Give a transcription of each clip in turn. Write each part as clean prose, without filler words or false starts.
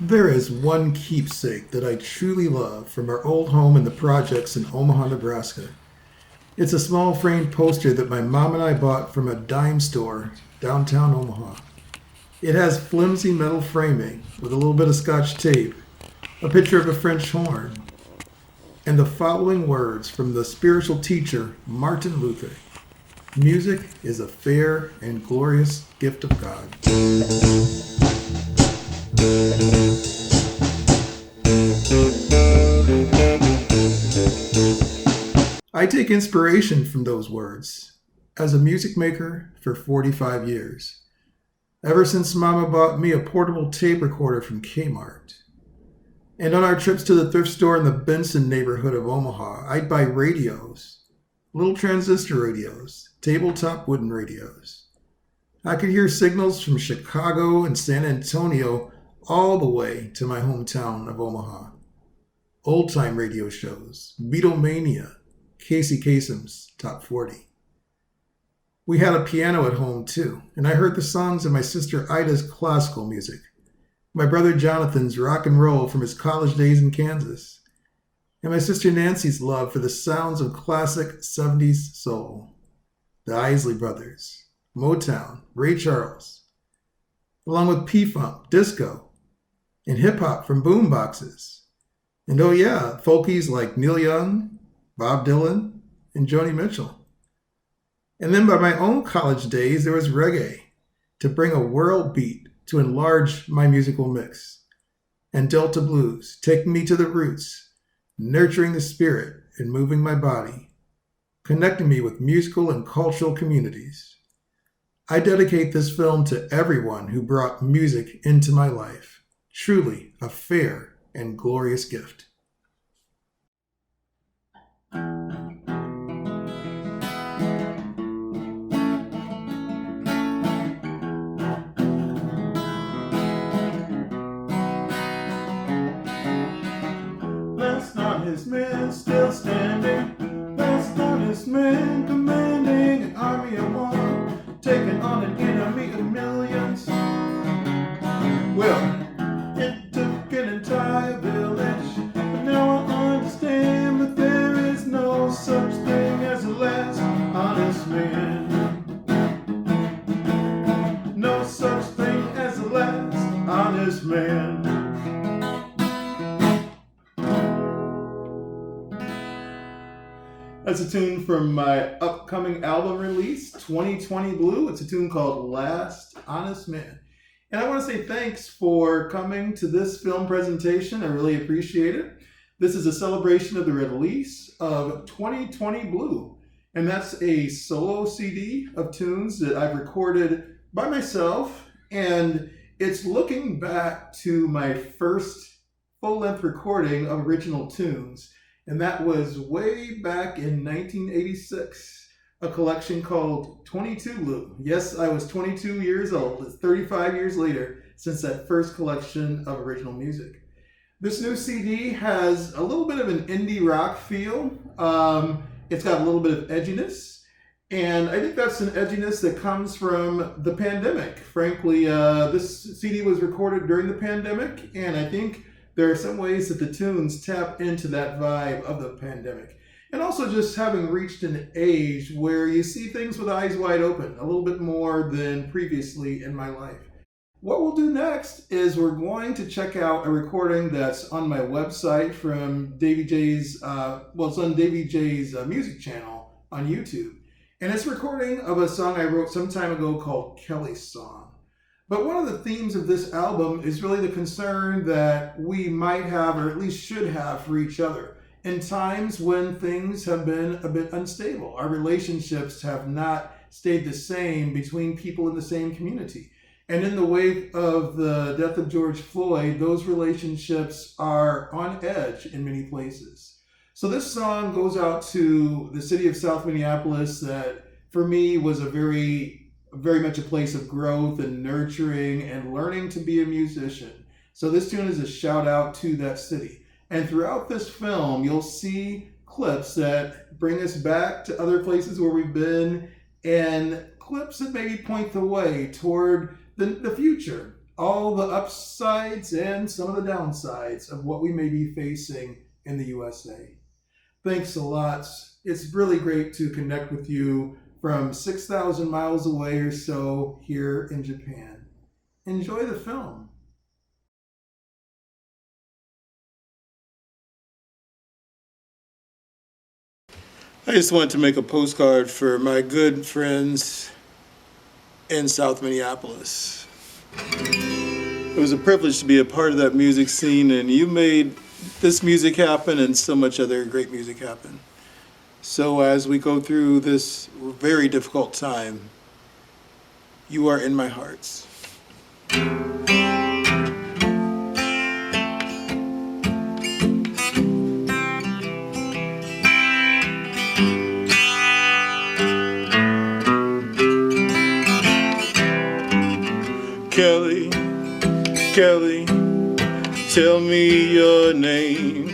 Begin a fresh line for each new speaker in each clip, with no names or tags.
There is one keepsake that I truly love from our old home in the projects in Omaha, Nebraska. It's a small framed poster that my mom and I bought from a dime store downtown Omaha. It has flimsy metal framing with a little bit of scotch tape, a picture of a French horn, and the following words from the spiritual teacher Martin Luther: Music is a fair and glorious gift of God. I take inspiration from those words as a music maker for 45 years. Ever since Mama bought me a portable tape recorder from Kmart. And on our trips to the thrift store in the Benson neighborhood of Omaha, I'd buy radios, little transistor radios, tabletop wooden radios. I could hear signals from Chicago and San Antonio all the way to my hometown of Omaha. Old time radio shows, Beatlemania, Casey Kasem's Top 40. We had a piano at home too, and I heard the songs of my sister Ida's classical music, my brother Jonathan's rock and roll from his college days in Kansas, and my sister Nancy's love for the sounds of classic 70s soul. The Isley Brothers, Motown, Ray Charles, along with P-Funk, disco, and hip-hop from boomboxes. And oh yeah, folkies like Neil Young, Bob Dylan, and Joni Mitchell. And then by my own college days, there was reggae to bring a world beat to enlarge my musical mix. And Delta blues, taking me to the roots, nurturing the spirit and moving my body, connecting me with musical and cultural communities. I dedicate this film to everyone who brought music into my life. Truly a fair and glorious gift.
Last honest man still standing. Last honest man commanding an army of one, taking on an enemy of millions. Well, it took an entire village, but now I understand that there is no such thing as a last honest man. No such thing as a last honest man. That's a tune from my upcoming album release, 2020 Blue. It's a tune called Last Honest Man. And I want to say thanks for coming to this film presentation. I really appreciate it. This is a celebration of the release of 2020 Blue. And that's a solo CD of tunes that I've recorded by myself. And it's looking back to my first full-length recording of original tunes. And that was way back in 1986, a collection called 22 Blue. Yes, I was 22 years old. It's 35 years later since that first collection of original music. This new CD has a little bit of an indie rock feel. It's got a little bit of edginess. And I think that's an edginess that comes from the pandemic. Frankly, this CD was recorded during the pandemic, and I think there are some ways that the tunes tap into that vibe of the pandemic. And also just having reached an age where you see things with eyes wide open, a little bit more than previously in my life. What we'll do next is we're going to check out a recording that's on my website from Davy J's, it's on Davy J's music channel on YouTube. And it's a recording of a song I wrote some time ago called Kelly's Song. But one of the themes of this album is really the concern that we might have, or at least should have, for each other in times when things have been a bit unstable. Our relationships have not stayed the same between people in the same community. And in the wake of the death of George Floyd, those relationships are on edge in many places. So this song goes out to the city of South Minneapolis that, for me, was a very much a place of growth and nurturing and learning to be a musician. So this tune is a shout out to that city. And throughout this film, you'll see clips that bring us back to other places where we've been, and clips that maybe point the way toward the future. all the upsides and some of the downsides of what we may be facing in the USA. Thanks a lot. It's really great to connect with you from 6,000 miles away or so here in Japan. Enjoy the film. I just wanted to make a postcard for my good friends in South Minneapolis. It was a privilege to be a part of that music scene, and you made this music happen and so much other great music happen. So as we go through this very difficult time, you are in my hearts. Kelly, Kelly, tell me your name.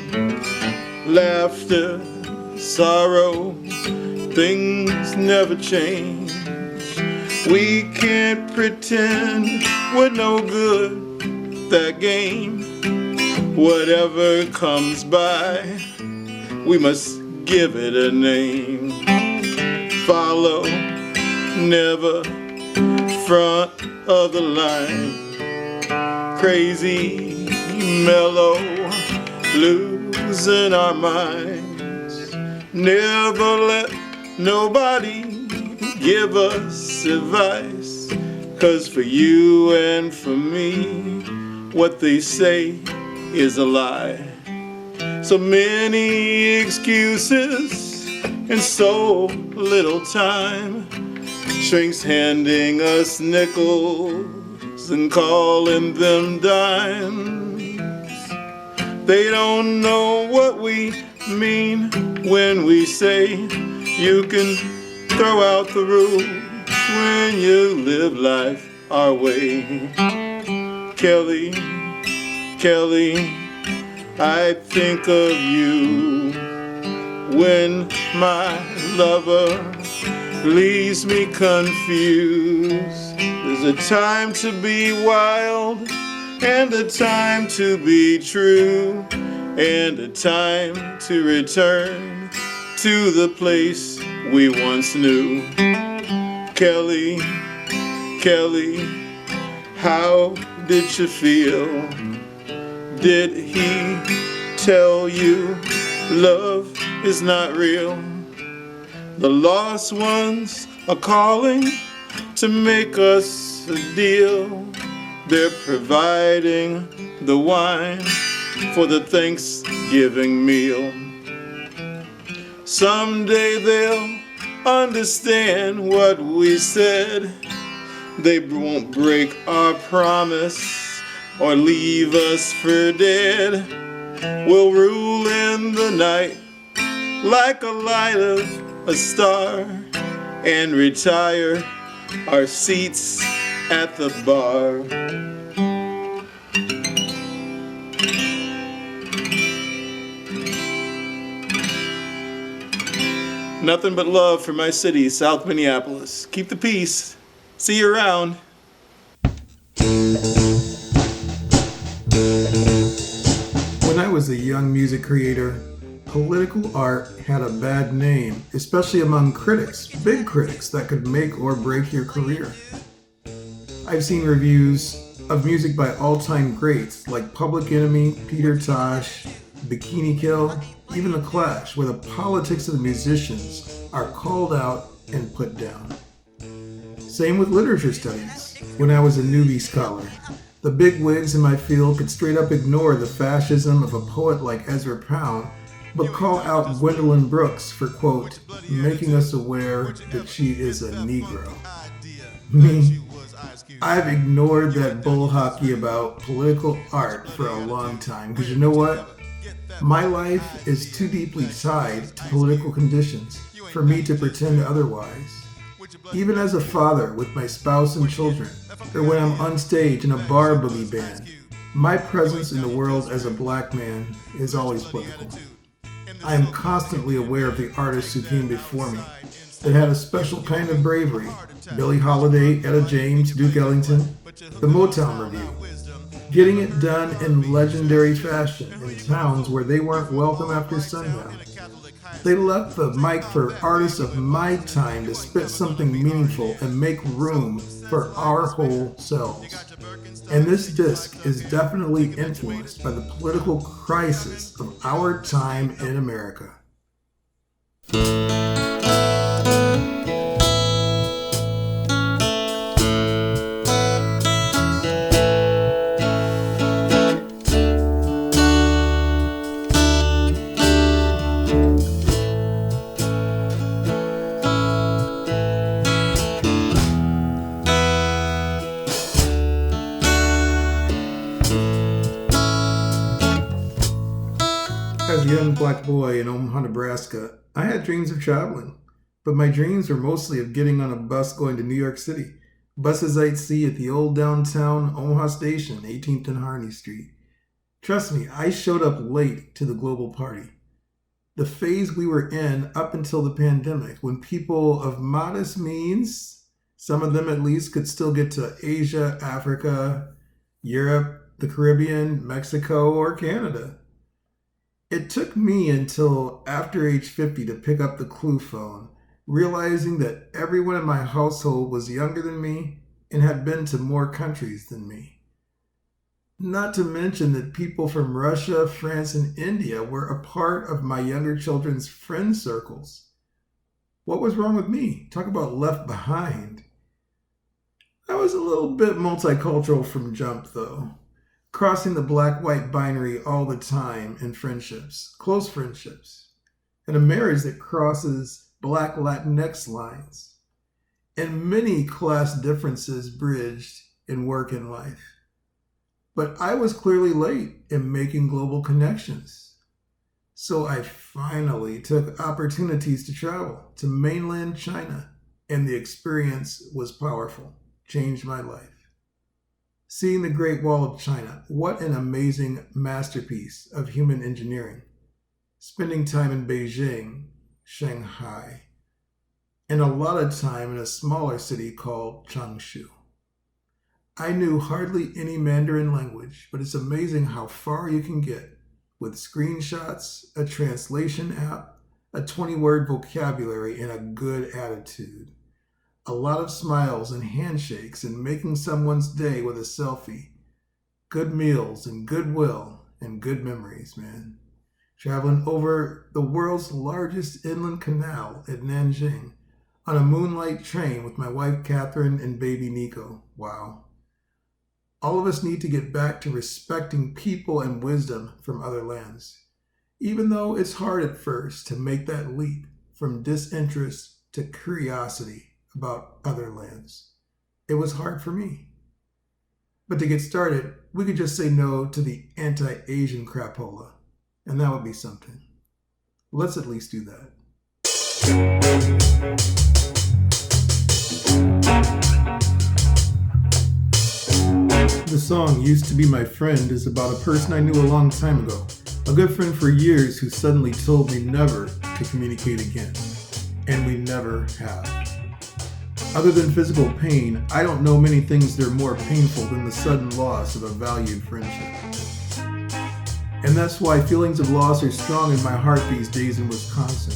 Laughter, sorrow, things never change. We can't pretend we're no good. That game, whatever comes by, we must give it a name. Follow, never front of the line. Crazy, mellow, losing our minds. Never let nobody give us advice, 'cause for you and for me, what they say is a lie. So many excuses and so little time. Shrinks handing us nickels and calling them dimes. They don't know what we mean when we say you can throw out the rules when you live life our way. Kelly, Kelly, I think of you when my lover leaves me confused. There's a time to be wild and a time to be true and a time to return to the place we once knew. Kelly, Kelly, how did you feel? Did he tell you love is not real? The lost ones are calling to make us a deal. They're providing the wine for the Thanksgiving meal. Someday they'll understand what we said. They won't break our promise or leave us for dead. We'll rule in the night like a light of a star and retire our seats at the bar. Nothing but love for my city, South Minneapolis. Keep the peace. See you around.
When I was a young music creator, political art had a bad name, especially among critics, big critics that could make or break your career. I've seen reviews of music by all-time greats like Public Enemy, Peter Tosh, Bikini Kill, even The Clash, where the politics of the musicians are called out and put down. Same with literature studies. When I was a newbie scholar, the big wigs in my field could straight up ignore the fascism of a poet like Ezra Pound, but call out Gwendolyn Brooks for, quote, making us aware that she is a Negro. Me, I've ignored that bull hockey about political art for a long time, because you know what? My life is too deeply tied to political conditions for me to pretend otherwise. Even as a father with my spouse and children, or when I'm on stage in a bar boogie band, my presence in the world as a black man is always political. I am constantly aware of the artists who came before me that had a special kind of bravery. Billie Holiday, Etta James, Duke Ellington. The Motown Review. Getting it done in legendary fashion in towns where they weren't welcome after sundown. They left the mic for artists of my time to spit something meaningful and make room for our whole selves. And this disc is definitely influenced by the political crisis of our time in America. As a young black boy in Omaha, Nebraska, I had dreams of traveling, but my dreams were mostly of getting on a bus going to New York City, buses I'd see at the old downtown Omaha station, 18th and Harney Street. Trust me, I showed up late to the global party. The phase we were in up until the pandemic, when people of modest means, some of them at least, could still get to Asia, Africa, Europe, the Caribbean, Mexico, or Canada. It took me until after age 50 to pick up the Clue phone, realizing that everyone in my household was younger than me and had been to more countries than me. Not to mention that people from Russia, France, and India were a part of my younger children's friend circles. What was wrong with me? Talk about left behind. I was a little bit multicultural from jump, though. Crossing the black-white binary all the time in friendships, close friendships, and a marriage that crosses black Latinx lines, and many class differences bridged in work and life. But I was clearly late in making global connections. So I finally took opportunities to travel to mainland China, and the experience was powerful, changed my life. Seeing the Great Wall of China, what an amazing masterpiece of human engineering. Spending time in Beijing, Shanghai, and a lot of time in a smaller city called Changshu. I knew hardly any Mandarin language, but it's amazing how far you can get with screenshots, a translation app, a 20-word vocabulary, and a good attitude. A lot of smiles and handshakes and making someone's day with a selfie. Good meals and goodwill and good memories, man. Traveling over the world's largest inland canal at Nanjing on a moonlight train with my wife Catherine and baby Nico. Wow. All of us need to get back to respecting people and wisdom from other lands, even though it's hard at first to make that leap from disinterest to curiosity about other lands. It was hard for me. But to get started, we could just say no to the anti-Asian crapola, and that would be something. Let's at least do that. The song Used to Be My Friend is about a person I knew a long time ago, a good friend for years who suddenly told me never to communicate again. And we never have. Other than physical pain, I don't know many things that are more painful than the sudden loss of a valued friendship. And that's why feelings of loss are strong in my heart these days in Wisconsin.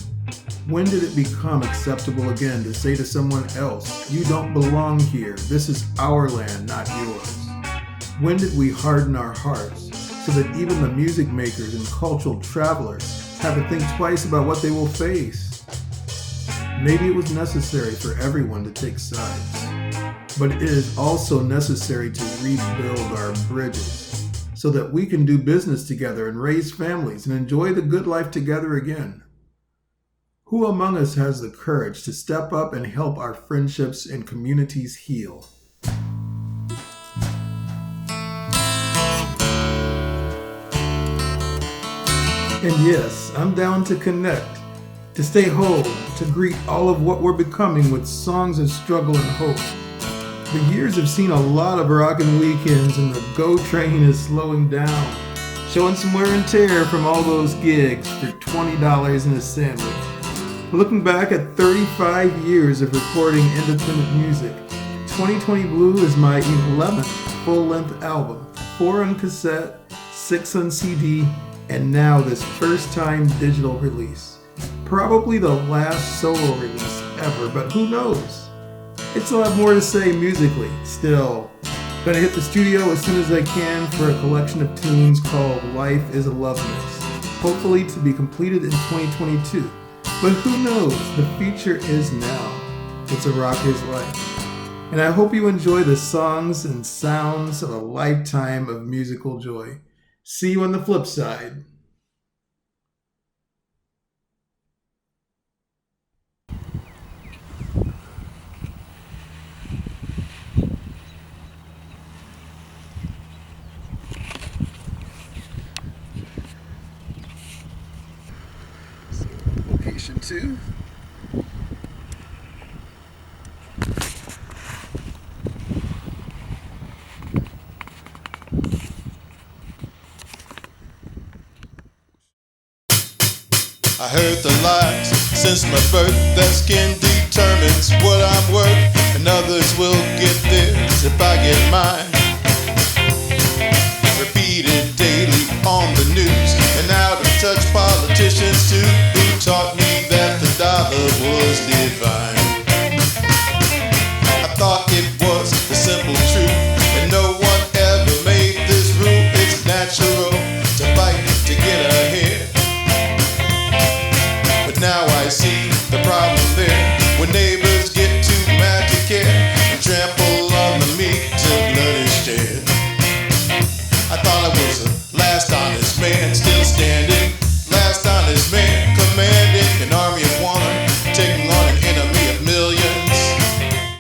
When did it become acceptable again to say to someone else, "You don't belong here, this is our land, not yours"? When did we harden our hearts so that even the music makers and cultural travelers have to think twice about what they will face? Maybe it was necessary for everyone to take sides, but it is also necessary to rebuild our bridges so that we can do business together and raise families and enjoy the good life together again. Who among us has the courage to step up and help our friendships and communities heal? And yes, I'm down to connect, to stay whole, to greet all of what we're becoming with songs of struggle and hope. The years have seen a lot of rockin' weekends and the GO train is slowing down, showing some wear and tear from all those gigs for $20 and a sandwich. Looking back at 35 years of recording independent music, 2020 Blue is my 11th full-length album, 4 on cassette, 6 on CD, and now this first-time digital release. Probably the last solo release ever, but who knows? It's a lot more to say musically. Still, gonna hit the studio as soon as I can for a collection of tunes called Life is a Love Mix, hopefully to be completed in 2022. But who knows? The future is now. It's a rocker's life. And I hope you enjoy the songs and sounds of a lifetime of musical joy. See you on the flip side. Location 2.
I heard the lies since my birth that skin determines what I'm worth, and others will get theirs if I get mine. Repeated daily on the news, and out of touch politicians too, who taught me that the dollar was divine.